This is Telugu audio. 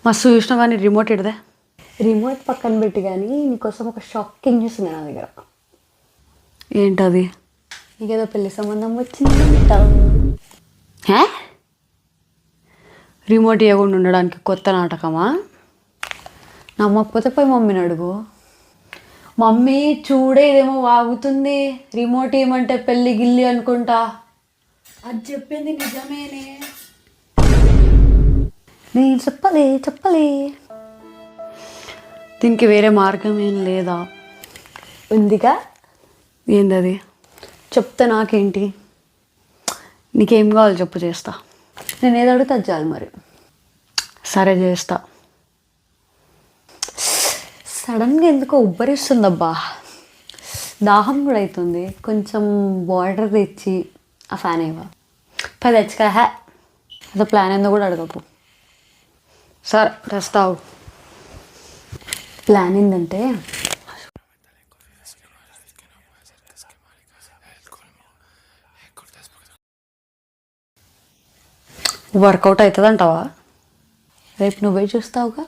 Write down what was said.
మస్తు చూసినా కానీ రిమోట్ ఎడదే. రిమోట్ పక్కన పెట్టి కానీ నీకోసం ఒక షాకింగ్ న్యూస్ ఉంది నా దగ్గర. ఏంటది? నీకేదో పెళ్లి సంబంధం వచ్చిందంట. రిమోట్ ఇవ్వకుండా ఉండడానికి కొత్త నాటకమా? నమ్మకపోతే పోయి మమ్మీని అడుగు. మమ్మీ చూడే ఇదేమో వాగుతుంది, రిమోట్ ఇవ్వమంటే పెళ్ళి గిల్లి అనుకుంటా. అది చెప్పింది నిజమేనే. నేను చెప్పలే. దీనికి వేరే మార్గం ఏం లేదా? ఉందిగా. ఏందది? చెప్తా. నాకేంటి? నీకేం కావాలి చెప్పు, చేస్తా. నేను ఏది అడిగితే అది చాలు మరి. సరే చేస్తా. సడన్గా ఎందుకో ఉబ్బరిస్తుందబ్బా, దాహం కూడా అవుతుంది. కొంచెం వాటర్ తెచ్చి ఆ ఫ్యాన్ ఇవ్వ. పది తెచ్చుకా. అసలు ప్లాన్ ఏందో కూడా అడగకు. సరే తెస్తావు. ప్లాన్ ఏంటంటే వర్కౌట్ అవుతుంది అంటావా? రేపు నువ్వే చూస్తావుగా.